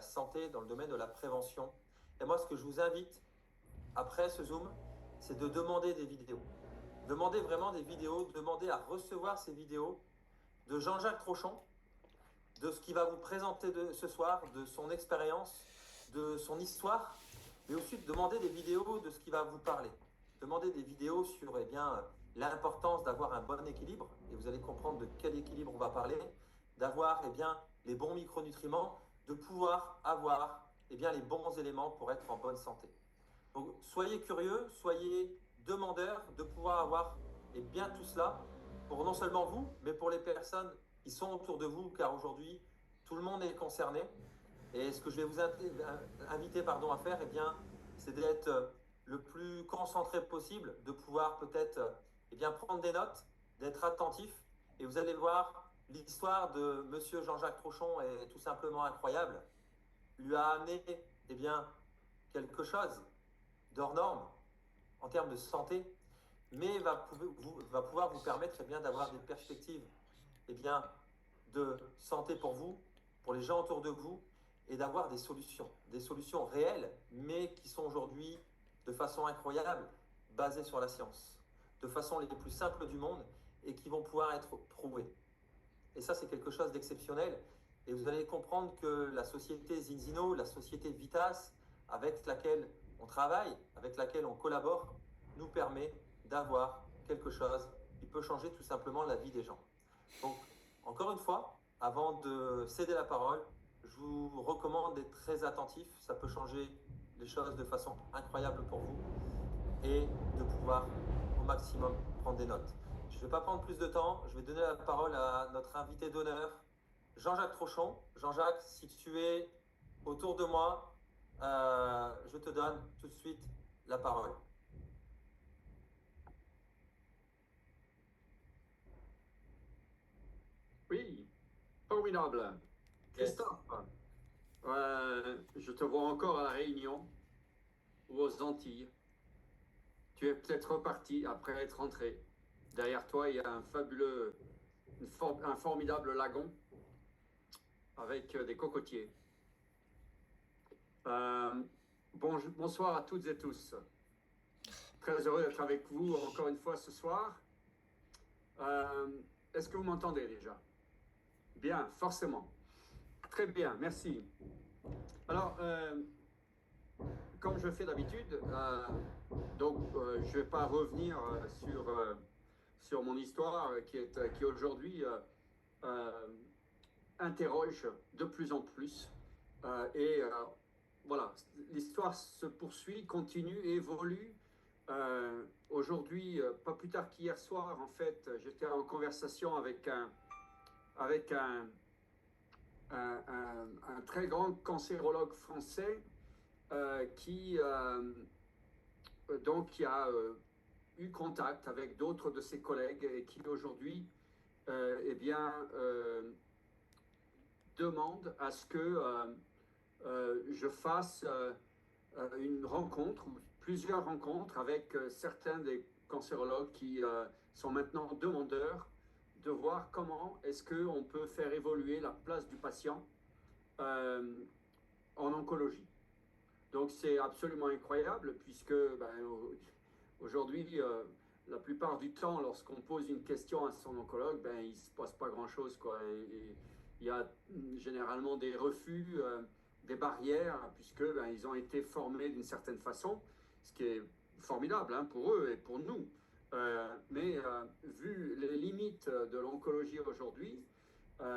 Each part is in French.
santé, dans le domaine de la prévention. Et moi, ce que je vous invite après ce Zoom, c'est de demander des vidéos. Demandez vraiment des vidéos, demandez à recevoir ces vidéos de Jean-Jacques Trochon, de ce qu'il va vous présenter ce soir, de son expérience, de son histoire, mais aussi de demander des vidéos de ce qu'il va vous parler. Demandez des vidéos sur l'importance d'avoir un bon équilibre, et vous allez comprendre de quel équilibre on va parler, d'avoir les bons micronutriments, de pouvoir avoir les bons éléments pour être en bonne santé. Donc, soyez curieux, soyez demandeurs de pouvoir avoir tout cela pour non seulement vous, mais pour les personnes qui sont autour de vous, car aujourd'hui, tout le monde est concerné. Et ce que je vais vous inviter à faire, c'est d'être le plus concentré possible, de pouvoir peut-être prendre des notes, d'être attentif. Et vous allez le voir, l'histoire de Monsieur Jean-Jacques Trochon est tout simplement incroyable. Lui a amené quelque chose d'hors norme en termes de santé, mais va pouvoir vous permettre d'avoir des perspectives de santé pour vous, pour les gens autour de vous, et d'avoir des solutions réelles, mais qui sont aujourd'hui de façon incroyable basées sur la science, de façon les plus simples du monde, et qui vont pouvoir être prouvées. Et ça, c'est quelque chose d'exceptionnel. Et vous allez comprendre que la société Zinzino, la société Vitas, avec laquelle on travaille, avec laquelle on collabore, nous permet d'avoir quelque chose qui peut changer tout simplement la vie des gens. Donc, encore une fois, avant de céder la parole, je vous recommande d'être très attentif. Ça peut changer les choses de façon incroyable pour vous et de pouvoir au maximum prendre des notes. Je ne vais pas prendre plus de temps. Je vais donner la parole à notre invité d'honneur, Jean-Jacques Trochon. Jean-Jacques, si tu es autour de moi, je te donne tout de suite la parole. Oui, formidable. Yes. Christophe, je te vois encore à La Réunion ou aux Antilles. Tu es peut-être reparti après être rentré. Derrière toi, il y a un formidable lagon avec des cocotiers. Bonsoir à toutes et tous. Très heureux d'être avec vous encore une fois ce soir. Est-ce que vous m'entendez déjà? Bien, forcément. Très bien, merci. Alors, comme je fais d'habitude, je ne vais pas revenir sur mon histoire qui aujourd'hui interroge de plus en plus. Voilà, l'histoire se poursuit, continue, évolue. Aujourd'hui, pas plus tard qu'hier soir, en fait, j'étais en conversation avec un très grand cancérologue français qui a eu contact avec d'autres de ses collègues et qui aujourd'hui demande à ce que je fasse une rencontre ou plusieurs rencontres avec certains des cancérologues qui sont maintenant demandeurs de voir comment est-ce qu'on peut faire évoluer la place du patient euh, en oncologie. Donc c'est absolument incroyable puisque aujourd'hui, la plupart du temps, lorsqu'on pose une question à son oncologue, il ne se passe pas grand-chose, quoi. Et il y a généralement des refus, des barrières, puisque ils ont été formés d'une certaine façon, ce qui est formidable hein, pour eux et pour nous. Vu les limites de l'oncologie aujourd'hui,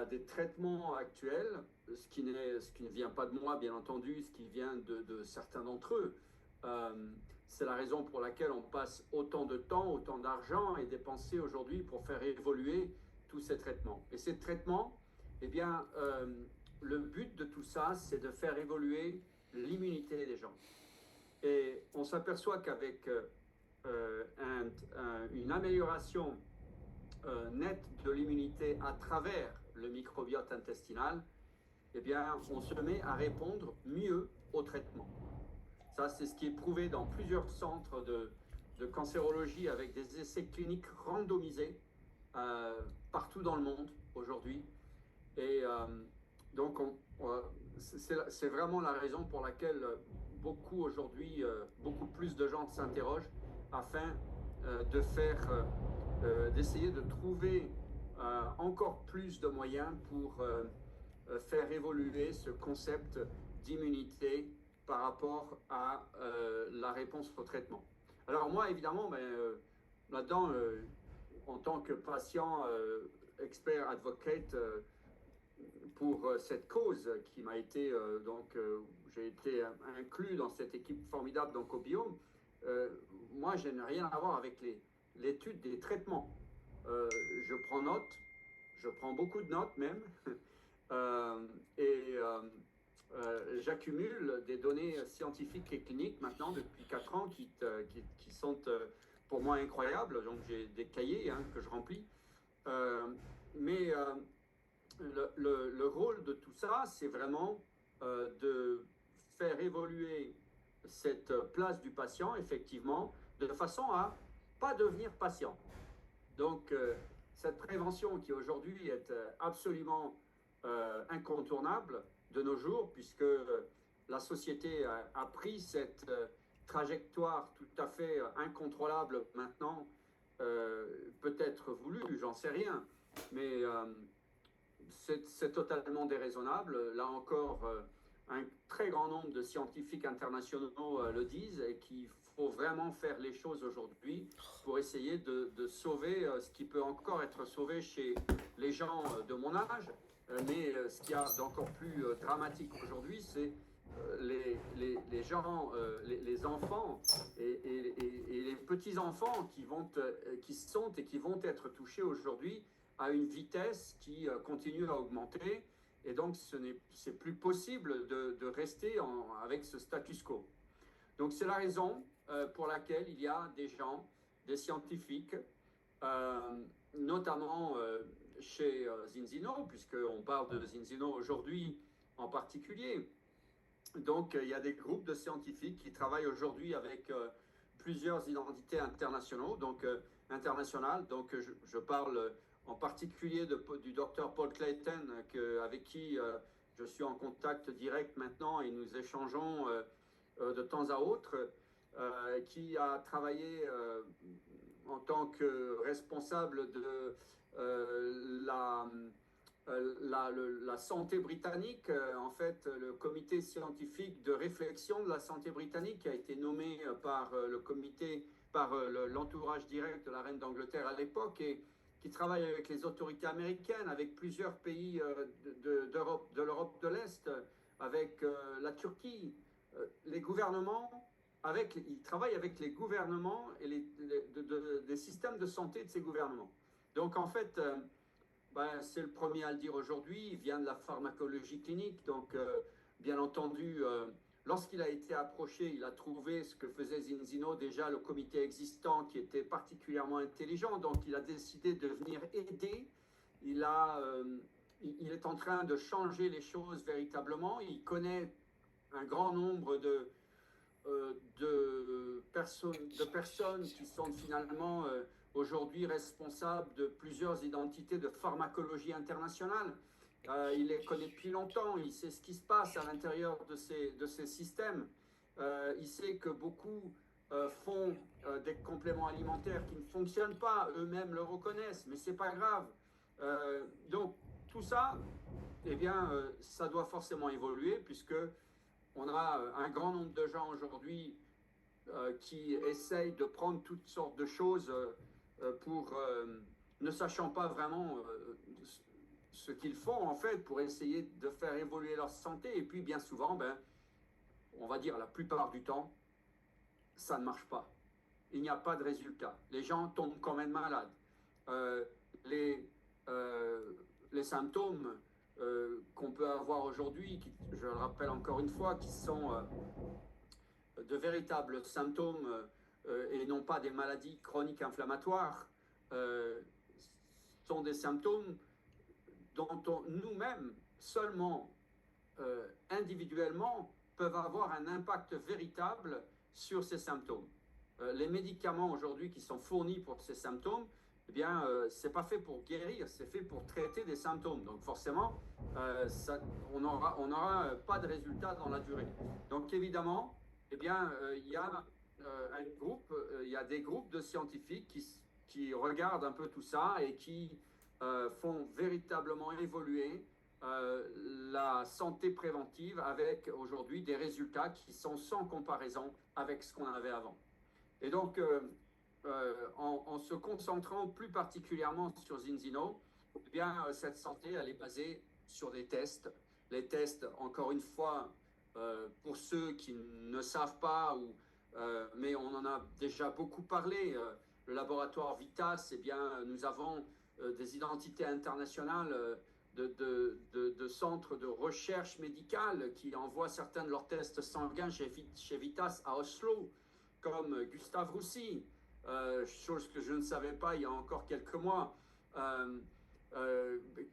des traitements actuels, ce qui ne vient pas de moi, bien entendu, ce qui vient de certains d'entre eux. C'est la raison pour laquelle on passe autant de temps, autant d'argent est dépensé aujourd'hui pour faire évoluer tous ces traitements. Et ces traitements, le but de tout ça, c'est de faire évoluer l'immunité des gens. Et on s'aperçoit qu'avec une amélioration nette de l'immunité à travers le microbiote intestinal, on se met à répondre mieux au traitement. Ça, c'est ce qui est prouvé dans plusieurs centres de cancérologie avec des essais cliniques randomisés partout dans le monde aujourd'hui. Et Donc, c'est vraiment la raison pour laquelle beaucoup aujourd'hui, beaucoup plus de gens s'interrogent afin d'essayer de trouver encore plus de moyens pour faire évoluer ce concept d'immunité par rapport à la réponse au traitement. Alors moi, évidemment, là-dedans, en tant que patient, expert, advocate, pour cette cause qui m'a été, j'ai été inclus dans cette équipe formidable donc au Biome, moi, je n'ai rien à voir avec l'étude des traitements. Je prends note, je prends beaucoup de notes même, et j'accumule des données scientifiques et cliniques maintenant depuis 4 ans qui sont pour moi incroyables. Donc j'ai des cahiers que je remplis. Mais le rôle de tout ça, c'est vraiment de faire évoluer cette place du patient, effectivement, de façon à pas devenir patient. Donc, cette prévention qui aujourd'hui est absolument incontournable de nos jours, puisque la société a pris cette trajectoire tout à fait incontrôlable maintenant, peut-être voulue, j'en sais rien, mais c'est totalement déraisonnable. Là encore, un très grand nombre de scientifiques internationaux le disent et qu'il faut vraiment faire les choses aujourd'hui pour essayer de sauver ce qui peut encore être sauvé chez les gens de mon âge. Mais ce qu'il y a d'encore plus dramatique aujourd'hui, c'est les gens, les enfants et les petits-enfants qui sont et qui vont être touchés aujourd'hui à une vitesse qui continue à augmenter. Et donc, c'est plus possible de rester avec ce status quo. Donc, c'est la raison pour laquelle il y a des gens, des scientifiques, notamment chez Zinzino, puisqu'on parle de Zinzino aujourd'hui en particulier. Donc, il y a des groupes de scientifiques qui travaillent aujourd'hui avec plusieurs identités internationales. Donc, je parle en particulier du docteur Paul Clayton, avec qui je suis en contact direct maintenant et nous échangeons de temps à autre, qui a travaillé en tant que responsable de la santé britannique, en fait, le comité scientifique de réflexion de la santé britannique qui a été nommé par le comité, par l'entourage direct de la reine d'Angleterre à l'époque et qui travaille avec les autorités américaines, avec plusieurs pays de l'Europe de l'Est, avec la Turquie, les gouvernements, il travaille avec les gouvernements et des systèmes de santé de ces gouvernements. Donc en fait, c'est le premier à le dire aujourd'hui, il vient de la pharmacologie clinique, donc bien entendu, lorsqu'il a été approché, il a trouvé ce que faisait Zinzino, déjà le comité existant qui était particulièrement intelligent, donc il a décidé de venir aider, il est en train de changer les choses véritablement, il connaît un grand nombre de personnes qui sont finalement aujourd'hui responsables de plusieurs identités de pharmacologie internationale. Il les connaît depuis longtemps, il sait ce qui se passe à l'intérieur de ces systèmes. Il sait que beaucoup font des compléments alimentaires qui ne fonctionnent pas, eux-mêmes le reconnaissent, mais c'est pas grave. Donc tout ça, eh bien, ça doit forcément évoluer puisque on a un grand nombre de gens aujourd'hui qui essayent de prendre toutes sortes de choses pour ne sachant pas vraiment ce qu'ils font en fait pour essayer de faire évoluer leur santé. Et puis bien souvent, on va dire la plupart du temps, ça ne marche pas. Il n'y a pas de résultat. Les gens tombent quand même malades. Les symptômes qu'on peut avoir aujourd'hui, je le rappelle encore une fois, qui sont de véritables symptômes et non pas des maladies chroniques inflammatoires, sont des symptômes dont nous-mêmes, seulement individuellement, peuvent avoir un impact véritable sur ces symptômes. Les médicaments aujourd'hui qui sont fournis pour ces symptômes, bien, c'est pas fait pour guérir, c'est fait pour traiter des symptômes. Donc forcément, on n'aura pas de résultat dans la durée. Donc évidemment, eh bien, il y a il y a des groupes de scientifiques qui regardent un peu tout ça et qui font véritablement évoluer la santé préventive avec aujourd'hui des résultats qui sont sans comparaison avec ce qu'on avait avant. Et donc, en se concentrant plus particulièrement sur Zinzino, eh bien, cette santé, elle est basée sur des tests. Les tests, encore une fois, pour ceux qui ne savent pas, mais on en a déjà beaucoup parlé, le laboratoire Vitas, eh bien, nous avons des identités internationales de centres de recherche médicale qui envoient certains de leurs tests sanguins chez Vitas à Oslo, comme Gustave Roussy, chose que je ne savais pas il y a encore quelques mois,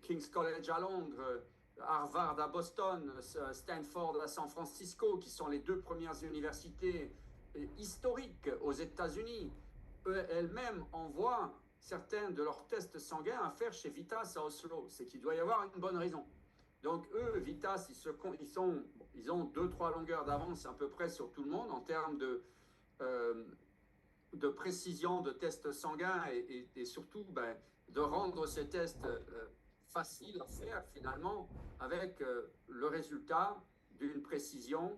King's College à Londres, Harvard à Boston, Stanford à San Francisco, qui sont les deux premières universités historiques aux États-Unis, elles-mêmes envoient certains de leurs tests sanguins à faire chez Vitas à Oslo. C'est qu'il doit y avoir une bonne raison. Donc eux, Vitas, ils ont 2-3 longueurs d'avance à peu près sur tout le monde en termes de précision de tests sanguins et surtout de rendre ces tests faciles à faire finalement avec le résultat d'une précision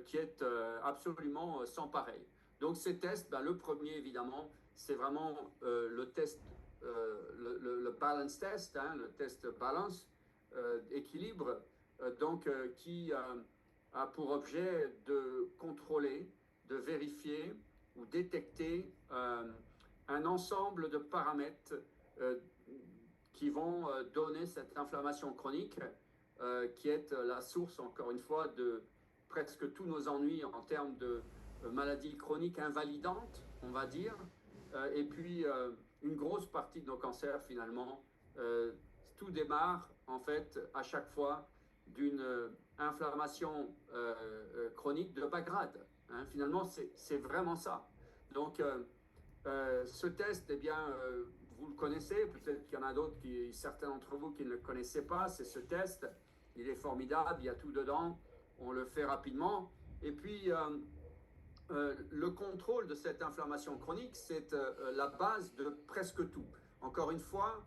qui est absolument sans pareil. Donc ces tests, le premier évidemment, c'est vraiment le test, le balance test, hein, le test balance, équilibre, qui a pour objet de contrôler, de vérifier ou détecter un ensemble de paramètres qui vont donner cette inflammation chronique qui est la source, encore une fois, de presque tous nos ennuis en termes de maladies chroniques invalidantes, on va dire, et puis une grosse partie de nos cancers, finalement, tout démarre, en fait, à chaque fois d'une inflammation chronique de bas grade. Hein, finalement, c'est vraiment ça. Donc, ce test, eh bien, vous le connaissez, peut-être qu'il y en a d'autres, certains d'entre vous qui ne le connaissaient pas, c'est ce test. Il est formidable, il y a tout dedans, on le fait rapidement. Et puis, le contrôle de cette inflammation chronique, c'est la base de presque tout. Encore une fois,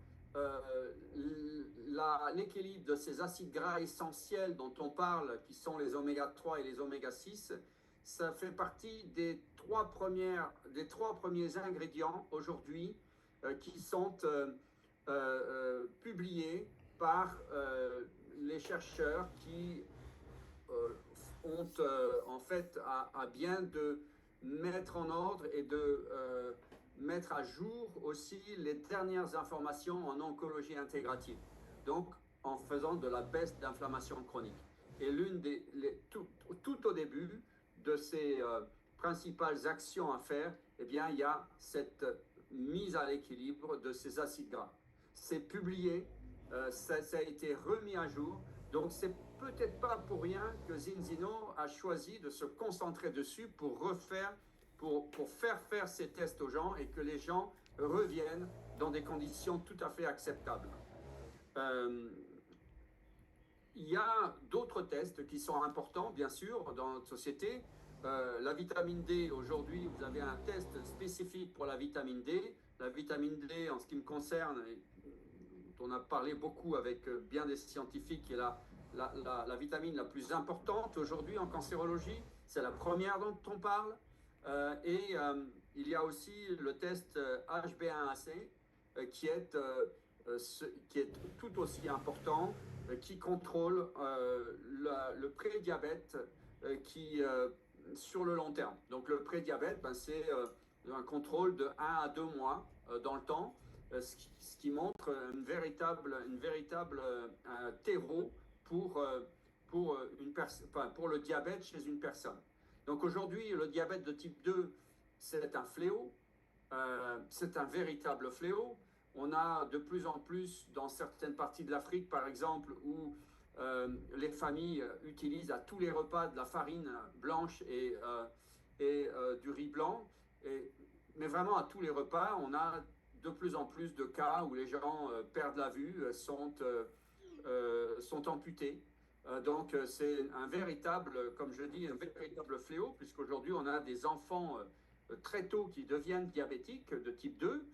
l'équilibre de ces acides gras essentiels dont on parle, qui sont les oméga 3 et les oméga 6, ça fait partie des trois premiers ingrédients aujourd'hui qui sont publiés par les chercheurs qui ont en fait à bien de mettre en ordre et de mettre à jour aussi les dernières informations en oncologie intégrative. Donc, en faisant de la baisse d'inflammation chronique. Et tout au début de ces principales actions à faire, eh bien, il y a cette mise à l'équilibre de ces acides gras. C'est publié, ça a été remis à jour. Donc, c'est peut-être pas pour rien que Zinzino a choisi de se concentrer dessus pour faire faire ces tests aux gens et que les gens reviennent dans des conditions tout à fait acceptables. Il y a d'autres tests qui sont importants, bien sûr, dans notre société. La vitamine D, aujourd'hui, vous avez un test spécifique pour la vitamine D. La vitamine D, en ce qui me concerne, on a parlé beaucoup avec bien des scientifiques, qui est la vitamine la plus importante aujourd'hui en cancérologie. C'est la première dont on parle. Il y a aussi le test HbA1c qui est tout aussi important, qui contrôle le prédiabète sur le long terme. Donc le prédiabète, c'est un contrôle de 1 à 2 mois dans le temps, ce qui montre une véritable terreau pour le diabète chez une personne. Donc aujourd'hui, le diabète de type 2, c'est un fléau, c'est un véritable fléau. On a de plus en plus dans certaines parties de l'Afrique, par exemple, où les familles utilisent à tous les repas de la farine blanche et du riz blanc. Mais vraiment, à tous les repas, on a de plus en plus de cas où les gens perdent la vue, sont amputés. Donc c'est un véritable, comme je dis, un véritable fléau, puisqu'aujourd'hui on a des enfants très tôt qui deviennent diabétiques de type 2,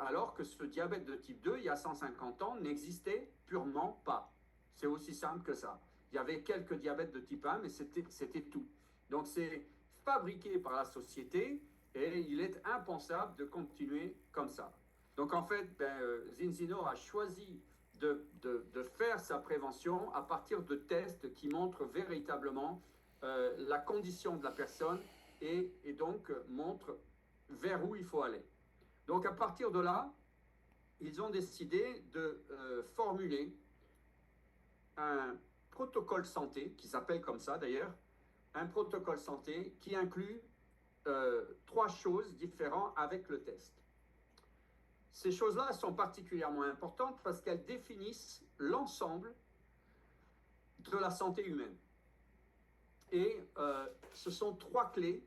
alors que ce diabète de type 2, il y a 150 ans, n'existait purement pas. C'est aussi simple que ça. Il y avait quelques diabètes de type 1, mais c'était tout. Donc c'est fabriqué par la société et il est impensable de continuer comme ça. Donc en fait, Zinzino a choisi de faire sa prévention à partir de tests qui montrent véritablement la condition de la personne et donc montrent vers où il faut aller. Donc à partir de là, ils ont décidé de formuler un protocole santé, qui s'appelle comme ça d'ailleurs, un protocole santé qui inclut 3 choses différentes avec le test. Ces choses-là sont particulièrement importantes parce qu'elles définissent l'ensemble de la santé humaine. Et ce sont 3 clés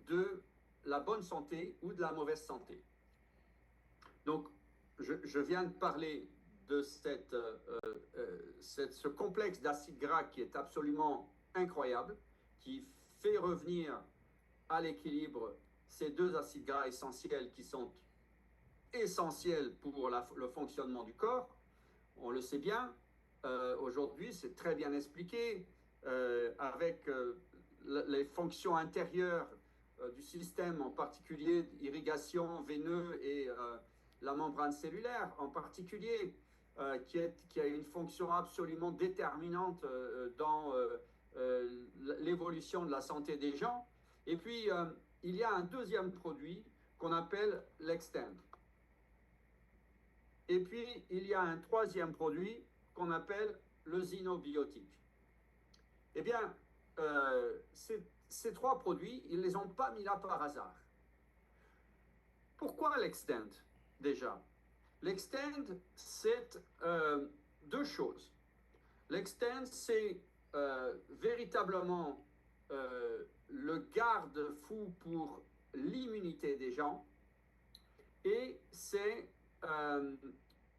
de la bonne santé ou de la mauvaise santé. Donc, je viens de parler de ce complexe d'acides gras qui est absolument incroyable, qui fait revenir à l'équilibre ces 2 acides gras essentiels qui sont essentiels pour le fonctionnement du corps. On le sait bien, aujourd'hui c'est très bien expliqué avec les fonctions intérieures du système, en particulier irrigation veineuse et la membrane cellulaire en particulier, qui a une fonction absolument déterminante dans l'évolution de la santé des gens. Et puis, il y a un deuxième produit qu'on appelle l'Extend. Et puis, il y a un troisième produit qu'on appelle le xynobiotique. Eh bien, ces 3 produits, ils ne les ont pas mis là par hasard. Pourquoi l'Extend, déjà? L'Extend, c'est 2 choses. L'Extend, c'est véritablement le garde-fou pour l'immunité des gens et c'est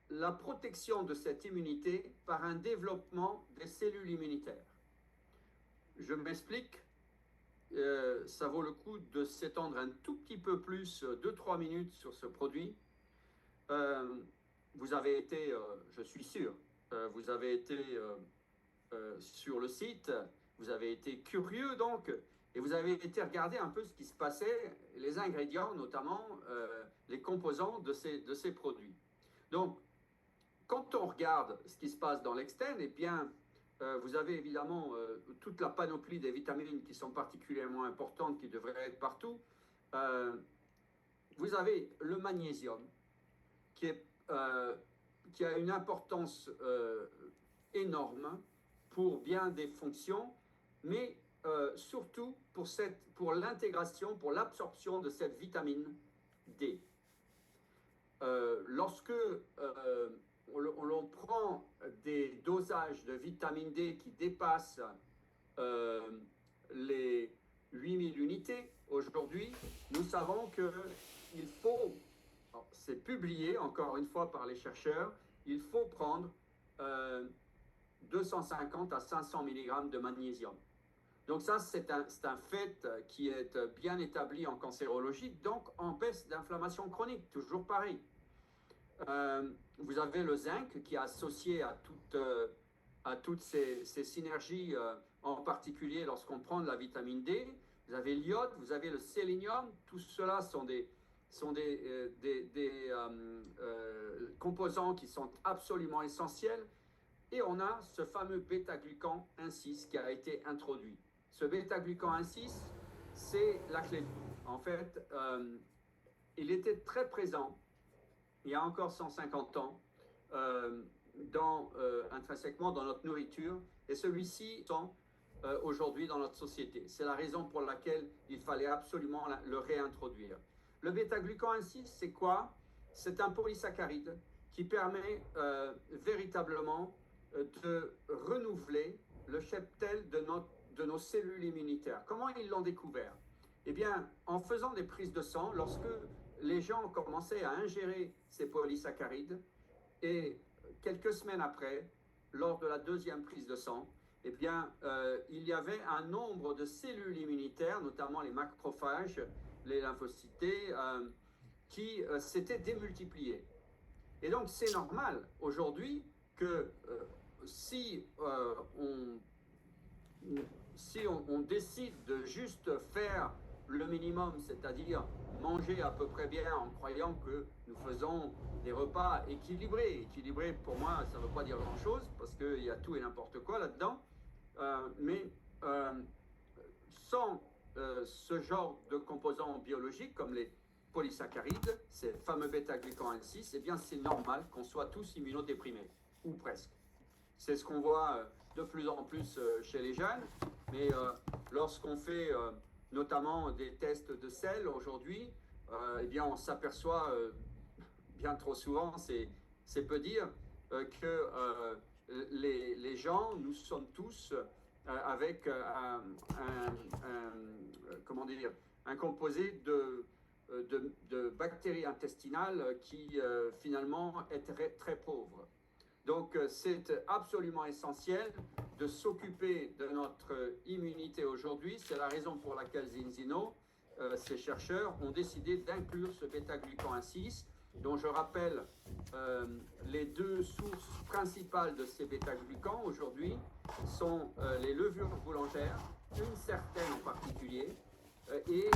la protection de cette immunité par un développement des cellules immunitaires. Je m'explique, ça vaut le coup de s'étendre un tout petit peu plus, 2-3 minutes sur ce produit. Vous avez été, je suis sûr, vous avez été sur le site, vous avez été curieux donc, et vous avez été regarder un peu ce qui se passait, les ingrédients notamment, les composants de ces produits. Donc, quand on regarde ce qui se passe dans l'Extend, eh bien, vous avez évidemment toute la panoplie des vitamines qui sont particulièrement importantes, qui devraient être partout. Vous avez le magnésium, qui a une importance énorme pour bien des fonctions, mais surtout pour l'intégration, pour l'absorption de cette vitamine D. Lorsque on prend des dosages de vitamine D qui dépassent les 8000 unités aujourd'hui, nous savons qu'il faut, c'est publié encore une fois par les chercheurs, il faut prendre 250 à 500 mg de magnésium. Donc ça, c'est un fait qui est bien établi en cancérologie, donc en baisse d'inflammation chronique, toujours pareil. Vous avez le zinc qui est associé à toutes ces synergies, en particulier lorsqu'on prend de la vitamine D. Vous avez l'iode, vous avez le sélénium, tout cela sont des composants qui sont absolument essentiels. Et on a ce fameux bêta-glucan 1,6 qui a été introduit. Ce bêta-glucan 1,6, c'est la clé de tout. En fait, il était très présent il y a encore 150 ans intrinsèquement dans notre nourriture, et celui-ci est aujourd'hui dans notre société. C'est la raison pour laquelle il fallait absolument le réintroduire. Le bêta-glucan 1,6, c'est quoi? C'est un polysaccharide qui permet véritablement de renouveler le cheptel de nos cellules immunitaires. Comment ils l'ont découvert? Eh bien, en faisant des prises de sang, lorsque les gens commençaient à ingérer ces polysaccharides et quelques semaines après, lors de la deuxième prise de sang, eh bien, il y avait un nombre de cellules immunitaires, notamment les macrophages, les lymphocytes, qui s'étaient démultipliées. Et donc, c'est normal aujourd'hui que si on décide de juste faire le minimum, c'est-à-dire manger à peu près bien en croyant que nous faisons des repas équilibrés. Équilibré, pour moi, ça ne veut pas dire grand-chose, parce qu'il y a tout et n'importe quoi là-dedans. Mais sans ce genre de composants biologiques, comme les polysaccharides, ces fameux bêta-glucan 6, eh bien, c'est normal qu'on soit tous immunodéprimés, ou presque. C'est ce qu'on voit de plus en plus chez les jeunes, mais lorsqu'on fait notamment des tests de sel aujourd'hui, eh bien on s'aperçoit bien trop souvent, c'est peu dire, que les gens, nous sommes tous avec comment dire, un composé de bactéries intestinales qui finalement est très pauvre. Donc, c'est absolument essentiel de s'occuper de notre immunité aujourd'hui. C'est la raison pour laquelle Zinzino, ces chercheurs, ont décidé d'inclure ce bêta-glucan 6, dont je rappelle les deux sources principales de ces bêta-glucans aujourd'hui sont les levures boulangères, une certaine en particulier, et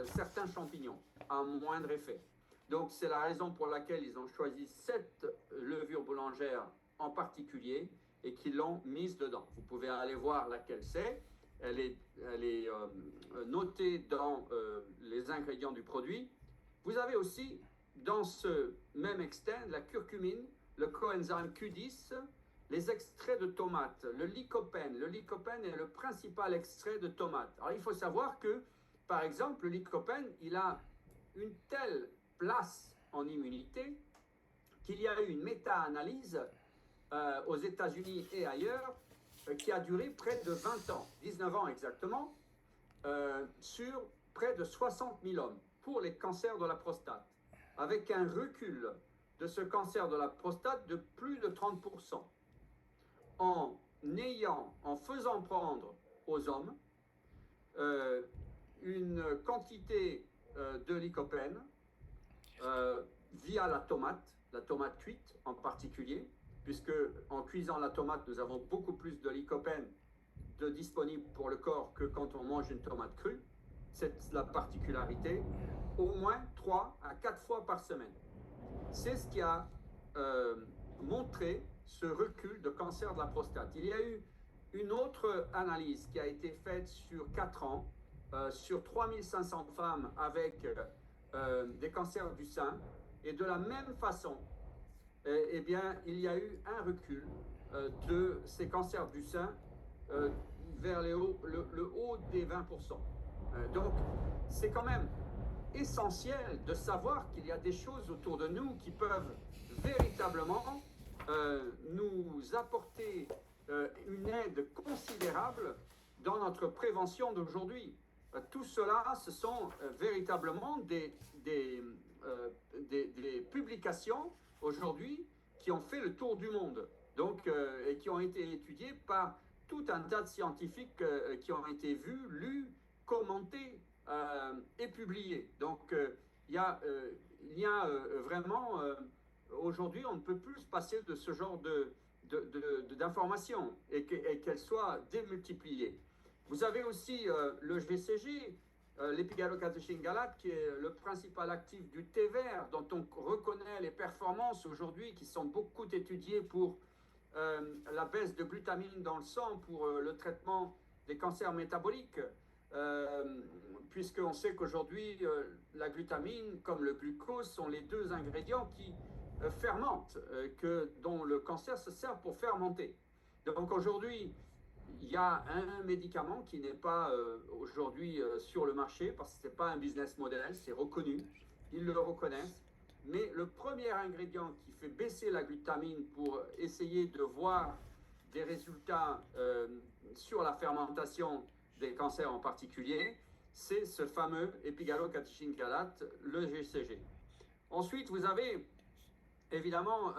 certains champignons, à moindre effet. Donc, c'est la raison pour laquelle ils ont choisi cette levure boulangère en particulier et qu'ils l'ont mise dedans. Vous pouvez aller voir laquelle c'est. Elle est notée dans les ingrédients du produit. Vous avez aussi, dans ce même extrait, la curcumine, le coenzyme Q10, les extraits de tomates, le lycopène. Le lycopène est le principal extrait de tomate. Alors, il faut savoir que, par exemple, le lycopène, il a une telle place en immunité qu'il y a eu une méta-analyse aux États-Unis et ailleurs qui a duré près de 20 ans, 19 ans exactement, sur près de 60 000 hommes pour les cancers de la prostate, avec un recul de ce cancer de la prostate de plus de 30%, en faisant prendre aux hommes une quantité de lycopène via la tomate cuite en particulier, puisque en cuisant la tomate, nous avons beaucoup plus de lycopène disponible pour le corps que quand on mange une tomate crue. C'est la particularité, au moins 3 à 4 fois par semaine. C'est ce qui a montré ce recul de cancer de la prostate. Il y a eu une autre analyse qui a été faite sur 4 ans, sur 3500 femmes avec des cancers du sein, et de la même façon, eh bien, il y a eu un recul de ces cancers du sein vers le haut des 20%. Donc, c'est quand même essentiel de savoir qu'il y a des choses autour de nous qui peuvent véritablement nous apporter une aide considérable dans notre prévention d'aujourd'hui. Tout cela, ce sont véritablement des publications aujourd'hui qui ont fait le tour du monde, donc, et qui ont été étudiées par tout un tas de scientifiques qui ont été vus, lus, commentés et publiés. Donc, il y a vraiment, aujourd'hui, on ne peut plus se passer de ce genre d'informations et qu'elles soient démultipliées. Vous avez aussi le VCG, l'épigallocatechin-galate, qui est le principal actif du thé vert, dont on reconnaît les performances aujourd'hui, qui sont beaucoup étudiées pour la baisse de glutamine dans le sang, pour le traitement des cancers métaboliques, puisqu'on sait qu'aujourd'hui, la glutamine, comme le glucose, sont les deux ingrédients qui fermentent, dont le cancer se sert pour fermenter. Donc aujourd'hui, il y a un médicament qui n'est pas aujourd'hui sur le marché, parce que ce n'est pas un business model, c'est reconnu, ils le reconnaissent. Mais le premier ingrédient qui fait baisser la glutamine pour essayer de voir des résultats sur la fermentation des cancers en particulier, c'est ce fameux épigalo-catéchine-galate, le GCG. Ensuite, vous avez évidemment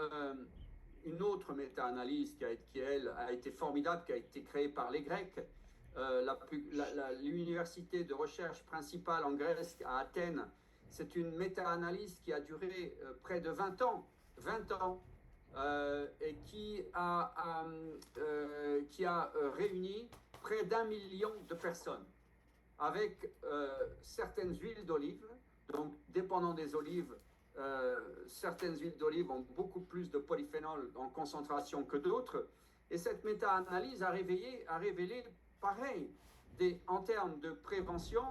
une autre méta-analyse qui, elle, a été formidable, qui a été créée par les Grecs. L'université de recherche principale en Grèce, à Athènes, c'est une méta-analyse qui a duré près de 20 ans. 20 ans. Et qui a réuni près d'1 million de personnes avec certaines huiles d'olive. Donc, dépendant des olives, certaines huiles d'olive ont beaucoup plus de polyphénol en concentration que d'autres. Et cette méta-analyse a révélé pareil, en termes de prévention,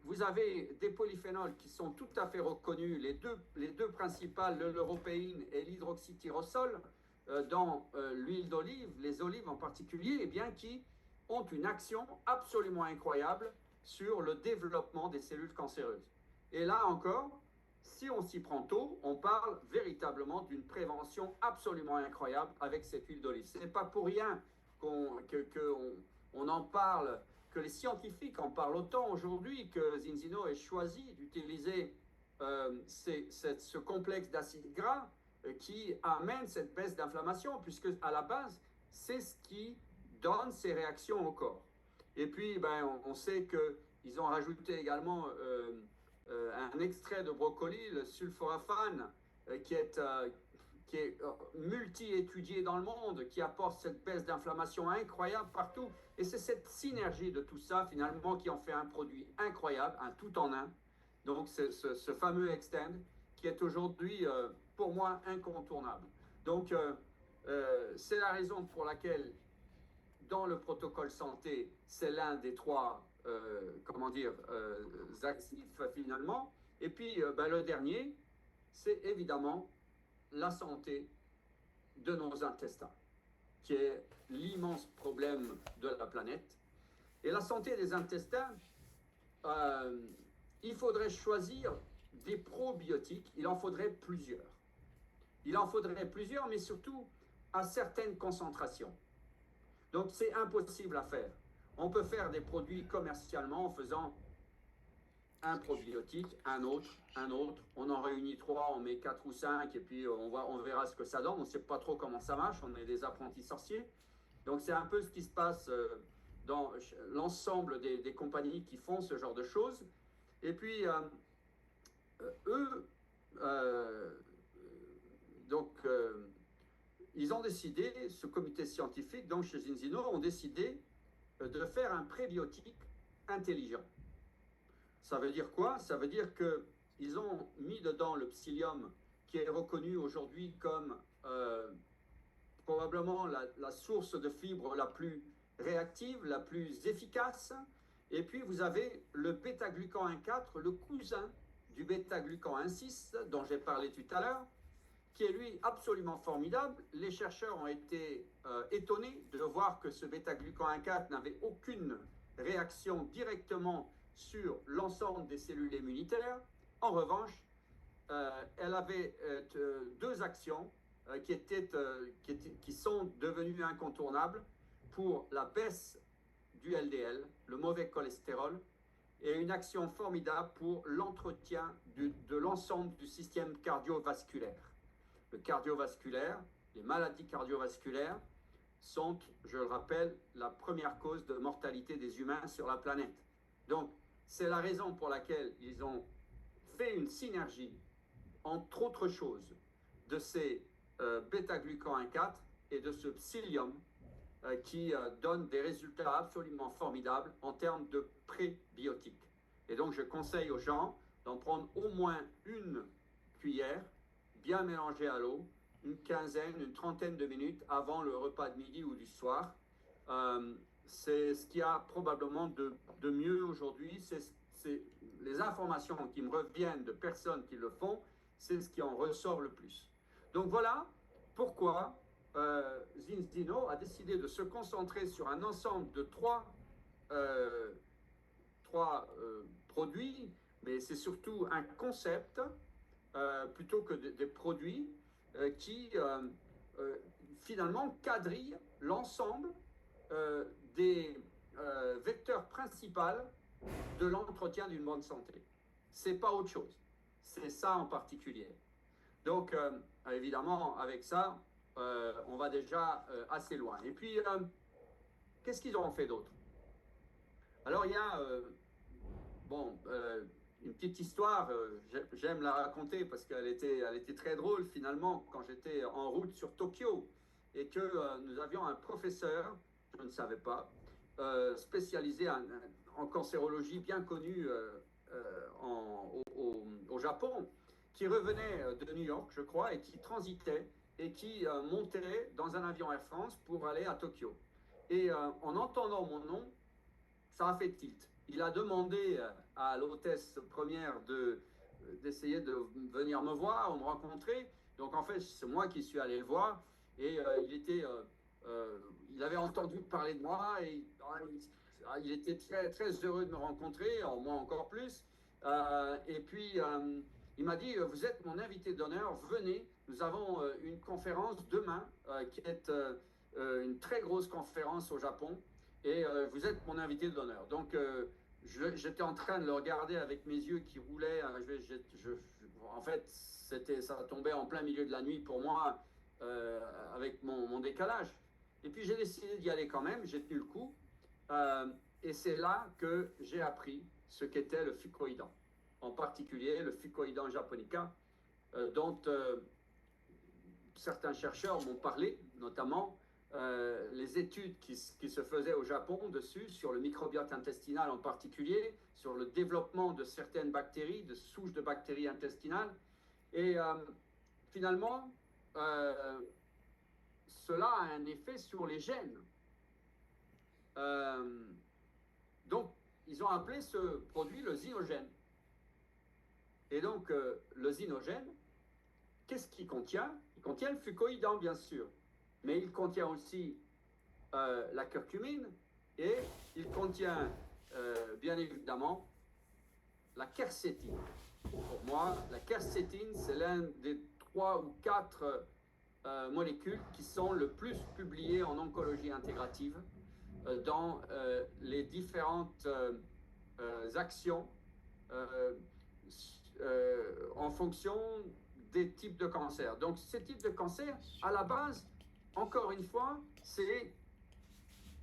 vous avez des polyphénols qui sont tout à fait reconnus, les deux principales, l'européine et l'hydroxytyrosol, dans l'huile d'olive, les olives en particulier, eh bien, qui ont une action absolument incroyable sur le développement des cellules cancéreuses. Et là encore, si on s'y prend tôt, on parle véritablement d'une prévention absolument incroyable avec cette huile d'olive. Ce n'est pas pour rien qu'on en parle, que les scientifiques en parlent autant aujourd'hui, que Zinzino ait choisi d'utiliser ce complexe d'acides gras qui amène cette baisse d'inflammation, puisque à la base, c'est ce qui donne ces réactions au corps. Et puis, on sait qu'ils ont rajouté également un extrait de brocoli, le sulforaphane, qui est multi-étudié dans le monde, qui apporte cette baisse d'inflammation incroyable partout. Et c'est cette synergie de tout ça, finalement, qui en fait un produit incroyable, un tout en un. Donc, ce fameux Extend, qui est aujourd'hui, pour moi, incontournable. Donc, c'est la raison pour laquelle, dans le protocole santé, c'est l'un des trois, actifs, finalement. Et puis, le dernier, c'est évidemment la santé de nos intestins, qui est l'immense problème de la planète. Et la santé des intestins, il faudrait choisir des probiotiques, il en faudrait plusieurs. Il en faudrait plusieurs, mais surtout à certaines concentrations. Donc c'est impossible à faire. On peut faire des produits commercialement en faisant un probiotique, un autre, on en réunit 3, on met 4 ou 5 et puis on verra ce que ça donne. On ne sait pas trop comment ça marche, on est des apprentis sorciers. Donc c'est un peu ce qui se passe dans l'ensemble des compagnies qui font ce genre de choses. Et puis ils ont décidé, ce comité scientifique, donc chez Zinzino, ont décidé de faire un prébiotique intelligent. Ça veut dire quoi? Ça veut dire qu'ils ont mis dedans le psyllium, qui est reconnu aujourd'hui comme probablement la source de fibres la plus réactive, la plus efficace. Et puis vous avez le bêta-glucan 1,4, le cousin du bêta-glucan 1,6, dont j'ai parlé tout à l'heure, qui est lui absolument formidable. Les chercheurs ont été étonnés de voir que ce bêta-glucan 1,4 n'avait aucune réaction directement sur l'ensemble des cellules immunitaires. En revanche, elle avait deux actions qui sont devenues incontournables pour la baisse du LDL, le mauvais cholestérol, et une action formidable pour l'entretien de l'ensemble du système cardiovasculaire. Le cardiovasculaire, les maladies cardiovasculaires sont, je le rappelle, la première cause de mortalité des humains sur la planète. Donc, c'est la raison pour laquelle ils ont fait une synergie, entre autres choses, de ces bêta-glucan 1,4 et de ce psyllium qui donne des résultats absolument formidables en termes de prébiotiques. Et donc, je conseille aux gens d'en prendre au moins une cuillère, bien mélangée à l'eau, une trentaine de minutes avant le repas de midi ou du soir. C'est ce qu'il y a probablement de mieux aujourd'hui. C'est les informations qui me reviennent de personnes qui le font, c'est ce qui en ressort le plus. Donc voilà pourquoi Zinzino a décidé de se concentrer sur un ensemble de trois produits, mais c'est surtout un concept plutôt que des produits qui finalement quadrillent l'ensemble des vecteurs principaux de l'entretien d'une bonne santé. C'est pas autre chose. C'est ça en particulier. Donc, évidemment, avec ça, on va déjà assez loin. Et puis, qu'est-ce qu'ils ont fait d'autre? Alors, il y a, une petite histoire, j'aime la raconter parce qu'elle était très drôle finalement quand j'étais en route sur Tokyo et que nous avions un professeur, je ne savais pas, spécialisé en cancérologie, bien connu au Japon, qui revenait de New York, je crois, et qui transitait et qui montait dans un avion Air France pour aller à Tokyo. Et en entendant mon nom, ça a fait tilt. Il a demandé à l'hôtesse première d'essayer de venir me voir ou me rencontrer. Donc en fait, c'est moi qui suis allé le voir et il avait entendu parler de moi et il était très, très heureux de me rencontrer, moi encore plus. Et puis il m'a dit, vous êtes mon invité d'honneur, venez, nous avons une conférence demain qui est une très grosse conférence au Japon et vous êtes mon invité d'honneur. Donc, j'étais en train de le regarder avec mes yeux qui roulaient. En fait, ça tombait en plein milieu de la nuit pour moi, avec mon décalage. Et puis, j'ai décidé d'y aller quand même. J'ai tenu le coup. Et c'est là que j'ai appris ce qu'était le fukoidan. En particulier, le fukoidan japonica, dont certains chercheurs m'ont parlé, notamment les études qui se faisaient au Japon dessus, sur le microbiote intestinal en particulier, sur le développement de certaines bactéries, de souches de bactéries intestinales. Et finalement, cela a un effet sur les gènes. Donc, ils ont appelé ce produit le zinogène. Et donc, le zinogène, qu'est-ce qu'il contient? Il contient le fucoïdan, bien sûr, mais il contient aussi la curcumine et il contient bien évidemment la quercétine. Pour moi, la quercétine, c'est l'un des 3 ou 4 molécules qui sont le plus publiées en oncologie intégrative dans les différentes actions en fonction des types de cancers. Donc, ces types de cancers, à la base, encore une fois, c'est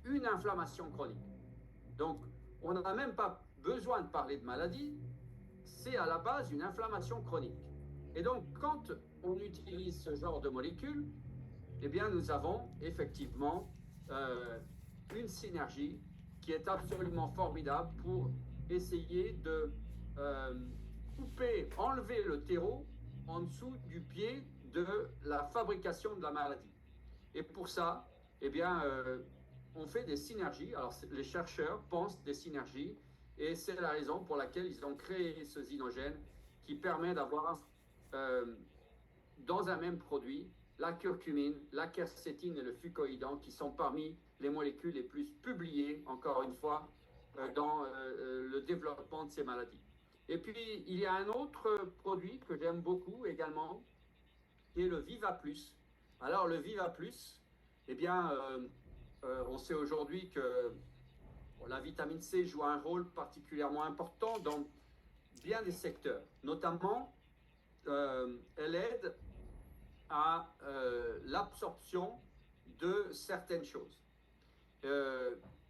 une inflammation chronique. Donc, on n'a même pas besoin de parler de maladie, c'est à la base une inflammation chronique. Et donc, quand on utilise ce genre de molécules, eh bien, nous avons effectivement une synergie qui est absolument formidable pour essayer de enlever le terreau en dessous du pied de la fabrication de la maladie. Et pour ça, eh bien, on fait des synergies. Alors, les chercheurs pensent des synergies et c'est la raison pour laquelle ils ont créé ce zinogène qui permet d'avoir dans un même produit la curcumine, la quercétine et le fucoïdan qui sont parmi les molécules les plus publiées, encore une fois, dans le développement de ces maladies. Et puis, il y a un autre produit que j'aime beaucoup également, qui est le Viva Plus. Alors, le Viva Plus, eh bien, on sait aujourd'hui que la vitamine C joue un rôle particulièrement important dans bien des secteurs. Notamment, elle aide à l'absorption de certaines choses.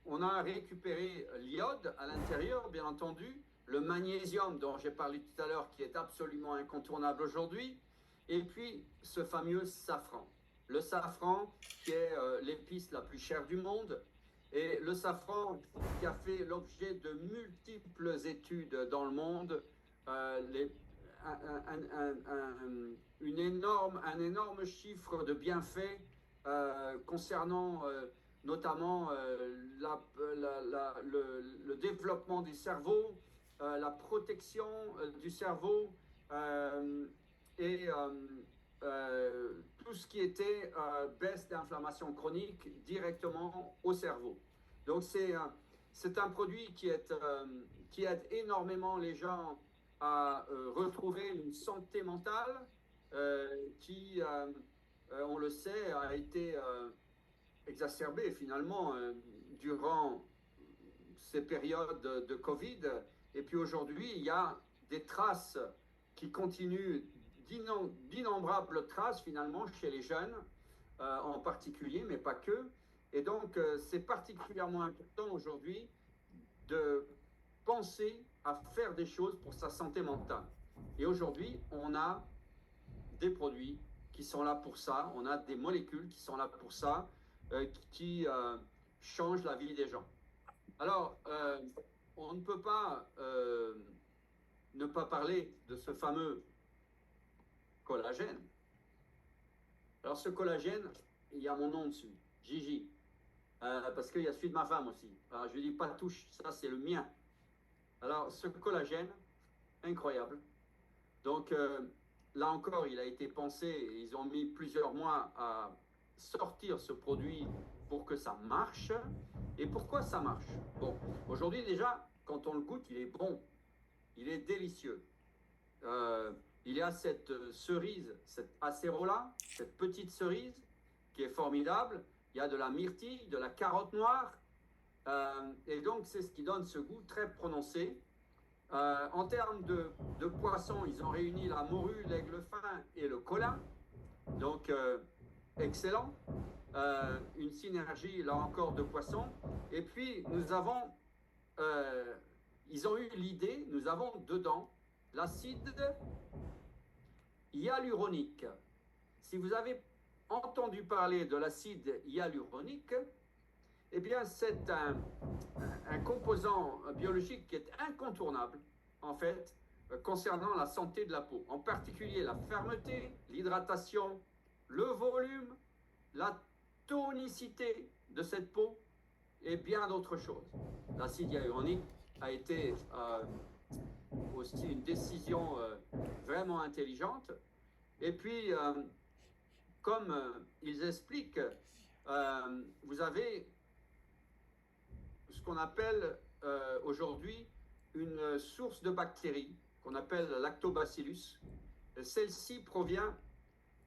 On a récupéré l'iode à l'intérieur, bien entendu, le magnésium dont j'ai parlé tout à l'heure, qui est absolument incontournable aujourd'hui, et puis ce fameux safran. Le safran, qui est l'épice la plus chère du monde, et le safran qui a fait l'objet de multiples études dans le monde, un énorme chiffre de bienfaits concernant notamment le développement du cerveau, la protection du cerveau et tout ce qui était baisse d'inflammation chronique directement au cerveau. Donc c'est un produit qui aide énormément les gens à retrouver une santé mentale qui, on le sait, a été exacerbée finalement durant ces périodes de Covid. Et puis aujourd'hui, il y a des traces qui continuent, d'innombrables traces finalement chez les jeunes en particulier, mais pas que. Et donc, c'est particulièrement important aujourd'hui de penser à faire des choses pour sa santé mentale. Et aujourd'hui, on a des produits qui sont là pour ça, on a des molécules qui sont là pour ça, qui changent la vie des gens. Alors, on ne peut pas ne pas parler de ce fameux collagène. Alors, ce collagène, il y a mon nom dessus, Gigi, parce qu'il y a celui de ma femme aussi. Alors, je lui dis pas touche, ça c'est le mien. Alors, ce collagène, incroyable. Donc, là encore, il a été pensé, ils ont mis plusieurs mois à sortir ce produit pour que ça marche. Et pourquoi ça marche? Bon, aujourd'hui déjà, quand on le goûte, il est bon, il est délicieux. Il y a cette cerise, cette acérola, cette petite cerise qui est formidable. Il y a de la myrtille, de la carotte noire. Et donc, c'est ce qui donne ce goût très prononcé. En termes de poissons, ils ont réuni la morue, l'aigle fin et le colin. Donc, excellent. Une synergie, là encore, de poissons. Et puis, ils ont eu l'idée, nous avons dedans l'acide hyaluronique. Si vous avez entendu parler de l'acide hyaluronique, eh bien, c'est un composant biologique qui est incontournable, en fait, concernant la santé de la peau. En particulier la fermeté, l'hydratation, le volume, la tonicité de cette peau et bien d'autres choses. L'acide hyaluronique a été aussi une décision vraiment intelligente. Et puis, comme ils expliquent, vous avez ce qu'on appelle aujourd'hui une source de bactéries qu'on appelle lactobacillus. Celle-ci provient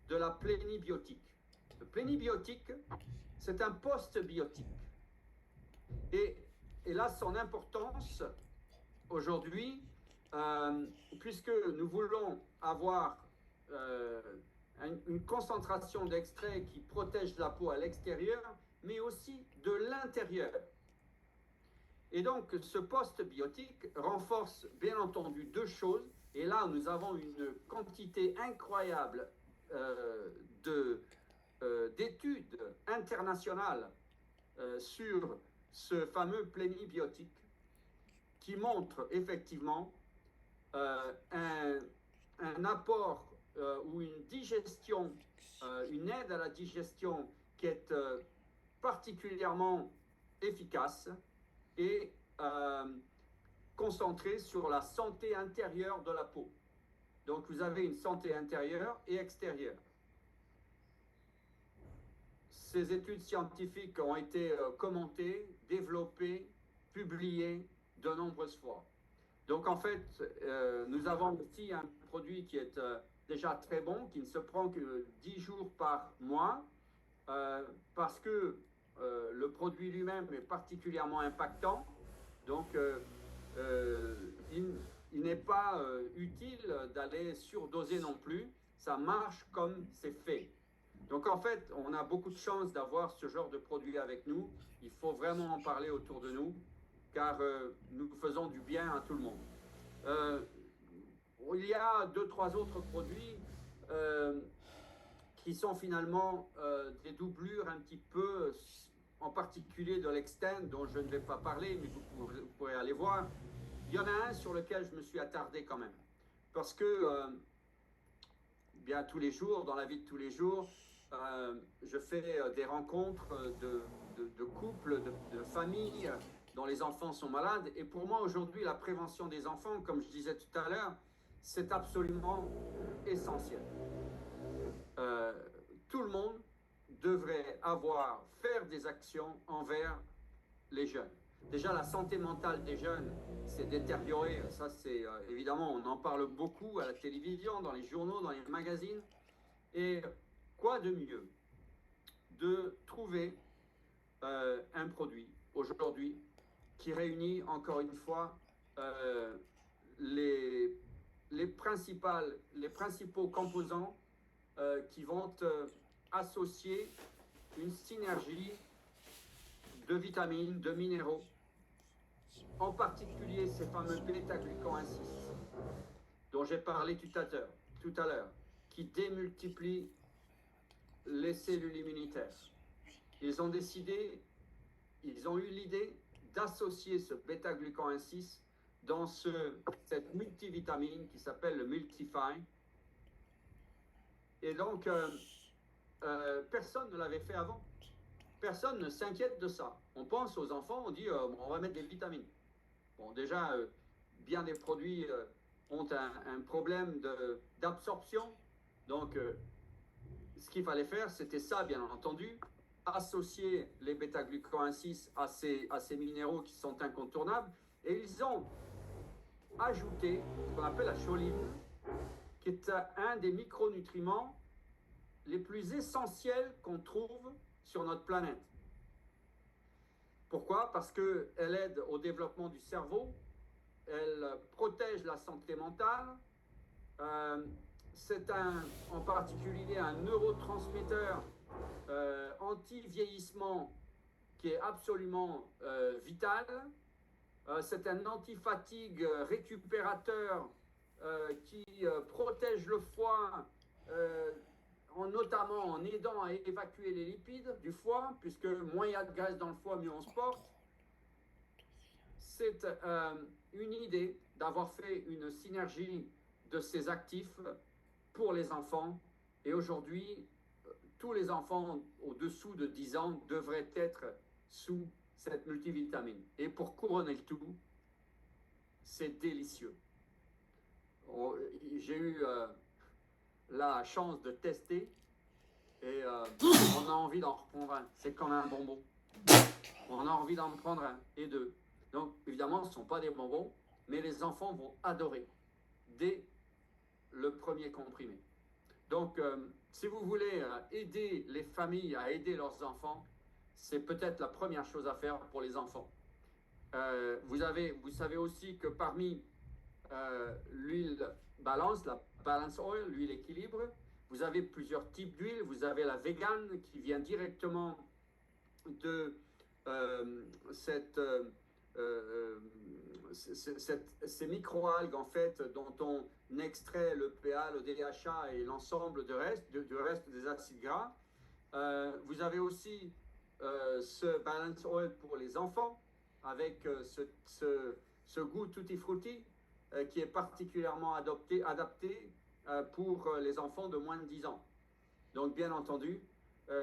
de la plénibiotique. Le plénibiotique, c'est un postbiotique. Et là, son importance aujourd'hui, puisque nous voulons avoir une concentration d'extrait qui protège la peau à l'extérieur, mais aussi de l'intérieur. Et donc, ce postbiotique renforce bien entendu deux choses. Et là, nous avons une quantité incroyable d'études internationales sur ce fameux plénibiotique qui montre effectivement un apport ou une digestion, une aide à la digestion qui est particulièrement efficace et concentrée sur la santé intérieure de la peau. Donc vous avez une santé intérieure et extérieure. Ces études scientifiques ont été commentées, développées, publiées de nombreuses fois. Donc en fait, nous avons aussi un produit qui est déjà très bon, qui ne se prend que 10 jours par mois, parce que le produit lui-même est particulièrement impactant. Donc il n'est pas utile d'aller surdoser non plus. Ça marche comme c'est fait. Donc en fait, on a beaucoup de chance d'avoir ce genre de produit avec nous. Il faut vraiment en parler autour de nous, car nous faisons du bien à tout le monde. Il y a 2-3 autres produits qui sont finalement des doublures un petit peu, en particulier de l'Extend, dont je ne vais pas parler, mais vous pourrez aller voir. Il y en a un sur lequel je me suis attardé quand même, parce que bien tous les jours, dans la vie de tous les jours, je fais des rencontres de couples, de familles dont les enfants sont malades. Et pour moi, aujourd'hui, la prévention des enfants, comme je disais tout à l'heure, c'est absolument essentiel. Tout le monde devrait faire des actions envers les jeunes. Déjà, la santé mentale des jeunes s'est détériorée. Ça, c'est évidemment, on en parle beaucoup à la télévision, dans les journaux, dans les magazines. Et quoi de mieux de trouver un produit aujourd'hui qui réunit encore une fois les principaux composants qui vont associer une synergie de vitamines, de minéraux, en particulier ces fameux bêta-glucan 6 dont j'ai parlé tout à l'heure, qui démultiplient les cellules immunitaires. Ils ont eu l'idée d'associer ce bêta-glucan 6 dans cette multivitamine qui s'appelle le Multify. Et donc, personne ne l'avait fait avant. Personne ne s'inquiète de ça. On pense aux enfants, on dit on va mettre des vitamines. Bon, déjà, bien des produits ont un problème d'absorption. Donc, ce qu'il fallait faire, c'était ça, bien entendu, associer les bêta-glucan 6 à ces minéraux qui sont incontournables. Et ils ont ajouté ce qu'on appelle la choline, qui est un des micronutriments les plus essentiels qu'on trouve sur notre planète. Pourquoi? Parce qu'elle aide au développement du cerveau, elle protège la santé mentale, c'est en particulier un neurotransmetteur anti-vieillissement qui est absolument vital. C'est un anti-fatigue récupérateur qui protège le foie, notamment en aidant à évacuer les lipides du foie, puisque moins il y a de graisse dans le foie, mieux on se porte. C'est une idée d'avoir fait une synergie de ces actifs pour les enfants. Et aujourd'hui, tous les enfants au-dessous de 10 ans devraient être sous cette multivitamine. Et pour couronner le tout, c'est délicieux. J'ai eu la chance de tester et on a envie d'en reprendre un. C'est comme un bonbon. On a envie d'en prendre un et deux. Donc, évidemment, ce ne sont pas des bonbons, mais les enfants vont adorer dès le premier comprimé. Donc, si vous voulez aider les familles à aider leurs enfants, c'est peut-être la première chose à faire pour les enfants. Vous savez aussi que parmi l'huile balance, la balance oil, l'huile équilibre, vous avez plusieurs types d'huile. Vous avez la vegan qui vient directement de ces microalgues en fait dont on extrait le PA, le DHA et l'ensemble du reste des acides gras. Vous avez aussi ce balance oil pour les enfants avec ce goût tutti frutti qui est particulièrement adapté pour les enfants de moins de 10 ans. Donc bien entendu,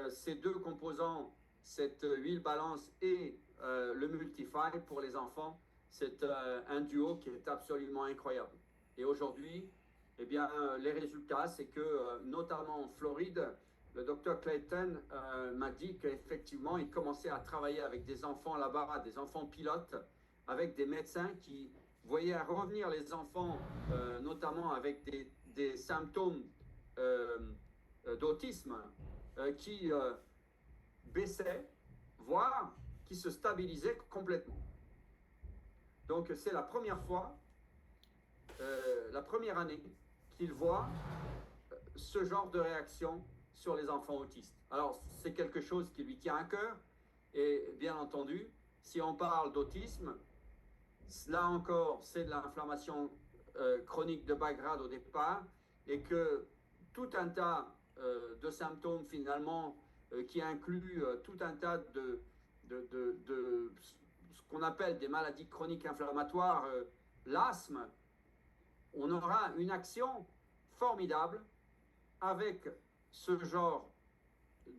ces deux composants, cette huile balance et le Multify pour les enfants, c'est un duo qui est absolument incroyable. Et aujourd'hui, eh bien, les résultats, c'est que notamment en Floride, le docteur Clayton m'a dit qu'effectivement, il commençait à travailler avec des enfants là-bas, des enfants pilotes, avec des médecins qui voyaient revenir les enfants, notamment avec des symptômes d'autisme qui baissaient, voire qui se stabilisaient complètement. Donc c'est la première fois, la première année qu'il voit ce genre de réaction sur les enfants autistes. Alors c'est quelque chose qui lui tient à cœur et bien entendu, si on parle d'autisme, là encore c'est de l'inflammation chronique de bas grade au départ et que tout un tas de symptômes finalement qui incluent tout un tas de ce qu'on appelle des maladies chroniques inflammatoires, l'asthme, on aura une action formidable avec ce genre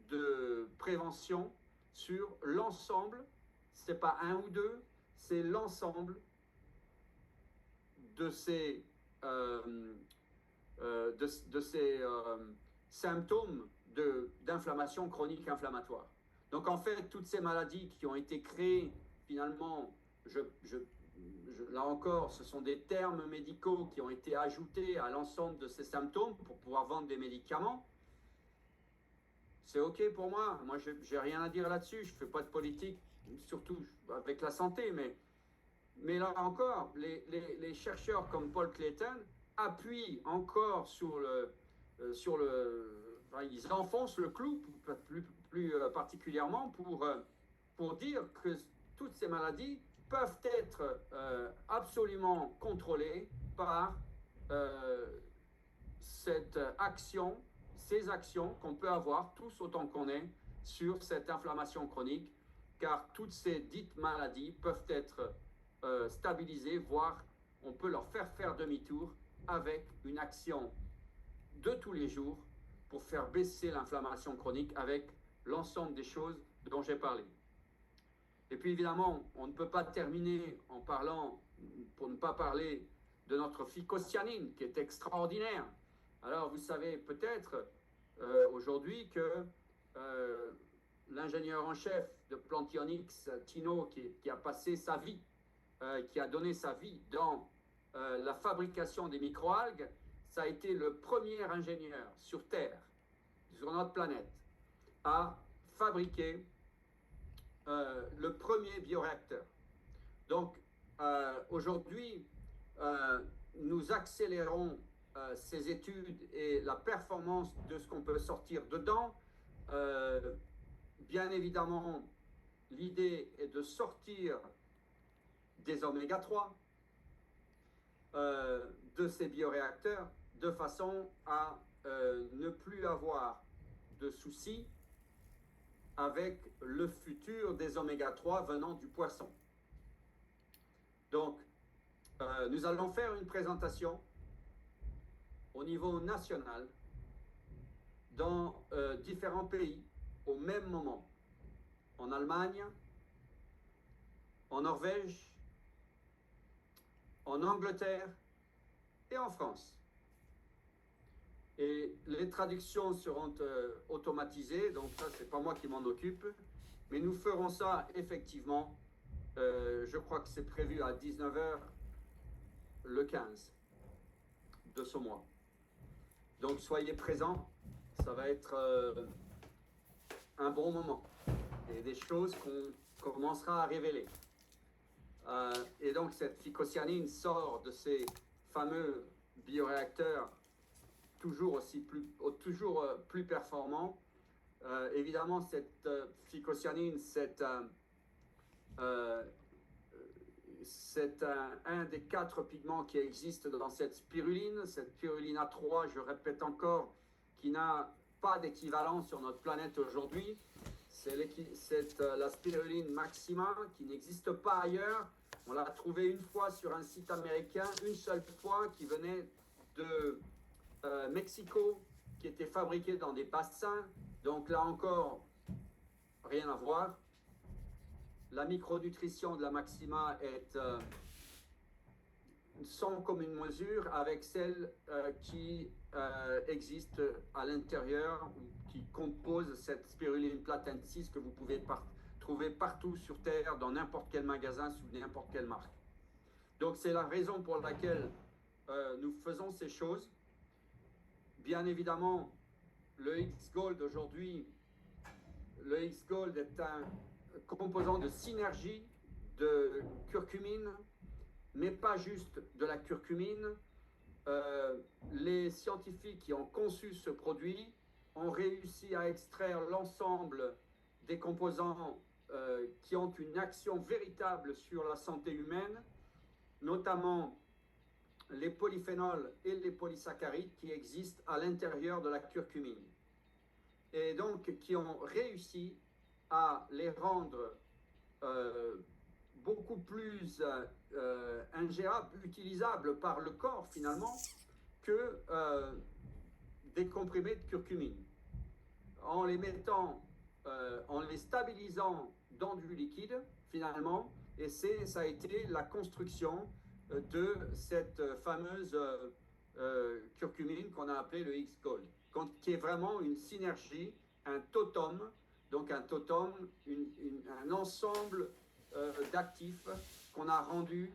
de prévention sur l'ensemble, ce n'est pas un ou deux, c'est l'ensemble de ces symptômes d'inflammation chronique inflammatoire. Donc en fait, toutes ces maladies qui ont été créées, finalement, là encore, ce sont des termes médicaux qui ont été ajoutés à l'ensemble de ces symptômes pour pouvoir vendre des médicaments. C'est OK pour moi. Moi, je n'ai rien à dire là-dessus. Je ne fais pas de politique, surtout avec la santé, mais Mais là encore, les chercheurs comme Paul Clayton appuient encore enfin, ils enfoncent le clou plus particulièrement pour dire que toutes ces maladies peuvent être absolument contrôlées par euh, cette action, ces actions qu'on peut avoir tous autant qu'on est sur cette inflammation chronique, car toutes ces dites maladies peuvent être stabilisées, voire on peut leur faire demi-tour avec une action de tous les jours pour faire baisser l'inflammation chronique avec l'ensemble des choses dont j'ai parlé. Et puis évidemment, on ne peut pas terminer en parlant, pour ne pas parler de notre phycocyanine qui est extraordinaire. Alors vous savez peut-être aujourd'hui que l'ingénieur en chef de Plantionyx, Tino, qui a passé sa vie, qui a donné sa vie dans la fabrication des microalgues, ça a été le premier ingénieur sur Terre, sur notre planète, à fabriquer le premier bioréacteur. Donc aujourd'hui, nous accélérons ces études et la performance de ce qu'on peut sortir dedans. Bien évidemment, l'idée est de sortir des oméga 3 de ces bioréacteurs de façon à ne plus avoir de soucis avec le futur des oméga 3 venant du poisson. Donc, nous allons faire une présentation au niveau national dans différents pays au même moment. En Allemagne, en Norvège, en Angleterre et en France. Et les traductions seront automatisées, donc ça, c'est pas moi qui m'en occupe, mais nous ferons ça effectivement, je crois que c'est prévu à 19h le 15 de ce mois. Donc soyez présents, ça va être un bon moment et des choses qu'on commencera à révéler. Et donc cette phycocyanine sort de ces fameux bioréacteurs toujours plus performants. Évidemment, cette phycocyanine, c'est un des 4 pigments qui existent dans cette spiruline A3, je répète encore, qui n'a pas d'équivalent sur notre planète aujourd'hui. C'est la spiruline maxima qui n'existe pas ailleurs. On l'a trouvée une fois sur un site américain, une seule fois, qui venait de Mexico, qui était fabriquée dans des bassins. Donc là encore, rien à voir. La micronutrition de la maxima est sans commune mesure avec celle qui existe à l'intérieur ou qui compose cette spiruline platensis que vous pouvez trouver partout sur Terre, dans n'importe quel magasin, sous n'importe quelle marque. Donc c'est la raison pour laquelle nous faisons ces choses. Bien évidemment, le X-Gold aujourd'hui, le X-Gold est un composant de synergie de curcumine, mais pas juste de la curcumine. Les scientifiques qui ont conçu ce produit ont réussi à extraire l'ensemble des composants qui ont une action véritable sur la santé humaine, notamment les polyphénols et les polysaccharides qui existent à l'intérieur de la curcumine. Et donc qui ont réussi à les rendre beaucoup plus ingérables, utilisables par le corps finalement, que des comprimés de curcumine. En les mettant, en les stabilisant dans du liquide finalement, et ça a été la construction de cette fameuse curcumine qu'on a appelée le X-Gold, qui est vraiment une synergie, un totem, donc un totem, un ensemble d'actifs qu'on a rendu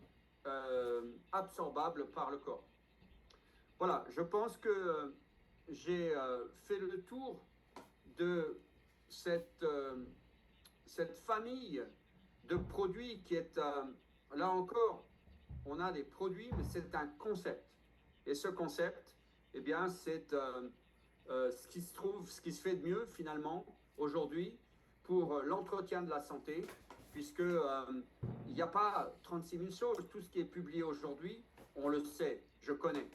absorbables par le corps. Voilà, je pense que j'ai fait le tour de cette famille de produits qui est là encore, on a des produits, mais c'est un concept. Et ce concept, eh bien, c'est ce qui se trouve, ce qui se fait de mieux finalement aujourd'hui pour l'entretien de la santé, puisque il n'y a pas 36 000 choses. Tout ce qui est publié aujourd'hui, on le sait, je connais.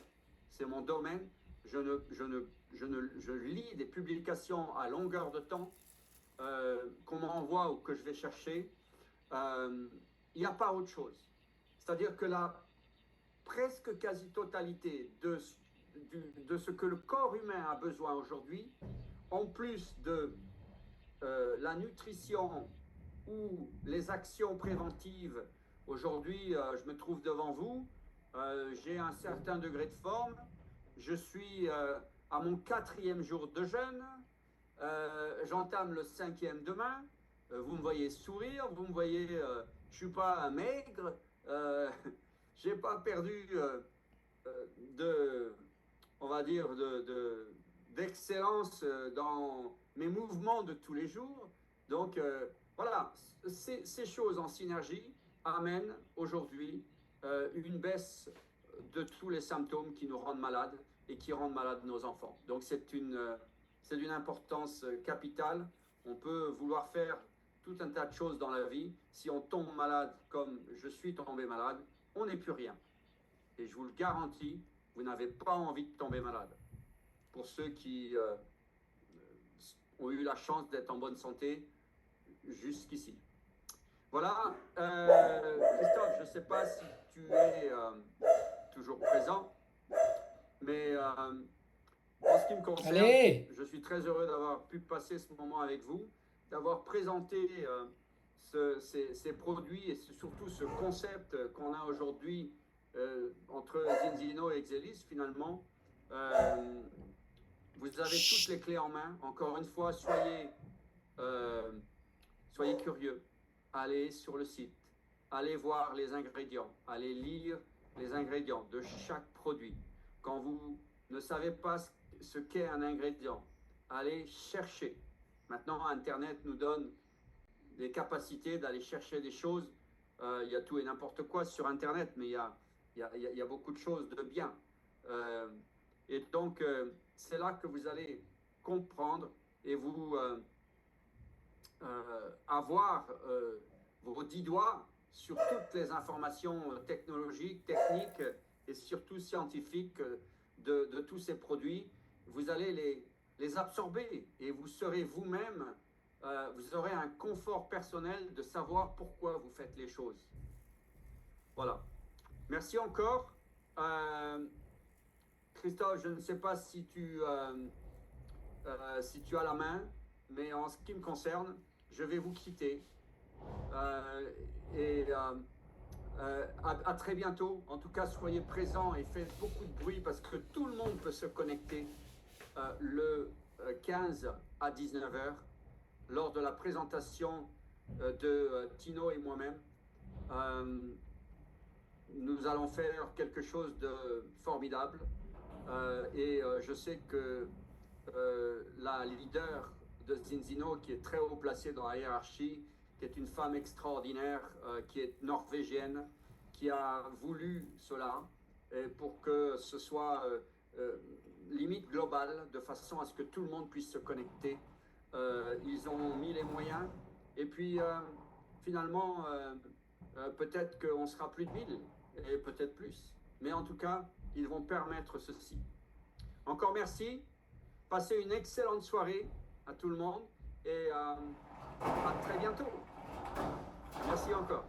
C'est mon domaine. Je lis des publications à longueur de temps qu'on m'envoie ou que je vais chercher. Il n'y a pas autre chose. C'est-à-dire que la presque quasi-totalité de ce que le corps humain a besoin aujourd'hui, en plus de la nutrition ou les actions préventives. Aujourd'hui, je me trouve devant vous, j'ai un certain degré de forme, je suis à mon 4e jour de jeûne, j'entame le 5e demain, vous me voyez sourire, vous me voyez, je ne suis pas maigre, je n'ai pas perdu on va dire, d'excellence dans mes mouvements de tous les jours. Donc, voilà, ces choses en synergie amènent aujourd'hui une baisse de tous les symptômes qui nous rendent malades et qui rendent malades nos enfants. Donc, c'est d'une importance capitale. On peut vouloir faire tout un tas de choses dans la vie. Si on tombe malade comme je suis tombé malade, on n'est plus rien. Et je vous le garantis, vous n'avez pas envie de tomber malade. Pour ceux qui ont eu la chance d'être en bonne santé jusqu'ici. Voilà, Christophe, je ne sais pas si tu es toujours présent, mais en ce qui me concerne, je suis très heureux d'avoir pu passer ce moment avec vous, d'avoir présenté ces produits et surtout ce concept qu'on a aujourd'hui entre Zinzino et Exelis, finalement. Vous avez toutes les clés en main. Encore une fois, soyez curieux. Allez sur le site. Allez voir les ingrédients. Allez lire les ingrédients de chaque produit. Quand vous ne savez pas ce qu'est un ingrédient, allez chercher. Maintenant, Internet nous donne les capacités d'aller chercher des choses. Il y a tout et n'importe quoi sur Internet, mais il y a beaucoup de choses de bien. Et donc, c'est là que vous allez comprendre et vous avoir vos 10 doigts sur toutes les informations technologiques, techniques et surtout scientifiques de tous ces produits. Vous allez les absorber et vous serez vous-même, vous aurez un confort personnel de savoir pourquoi vous faites les choses. Voilà. Merci encore. Christophe, je ne sais pas si tu as la main, mais en ce qui me concerne, je vais vous quitter. À très bientôt. En tout cas, soyez présents et faites beaucoup de bruit parce que tout le monde peut se connecter le 15 à 19h lors de la présentation de Tino et moi-même. Nous allons faire quelque chose de formidable et je sais que la leader de Zinzino, qui est très haut placée dans la hiérarchie, qui est une femme extraordinaire, qui est norvégienne, qui a voulu cela et pour que ce soit limite global, de façon à ce que tout le monde puisse se connecter. Ils ont mis les moyens et puis finalement peut-être qu'on sera plus de 1000 et peut-être plus, mais en tout cas ils vont permettre ceci. Encore merci, passez une excellente soirée à tout le monde et à très bientôt. Merci encore.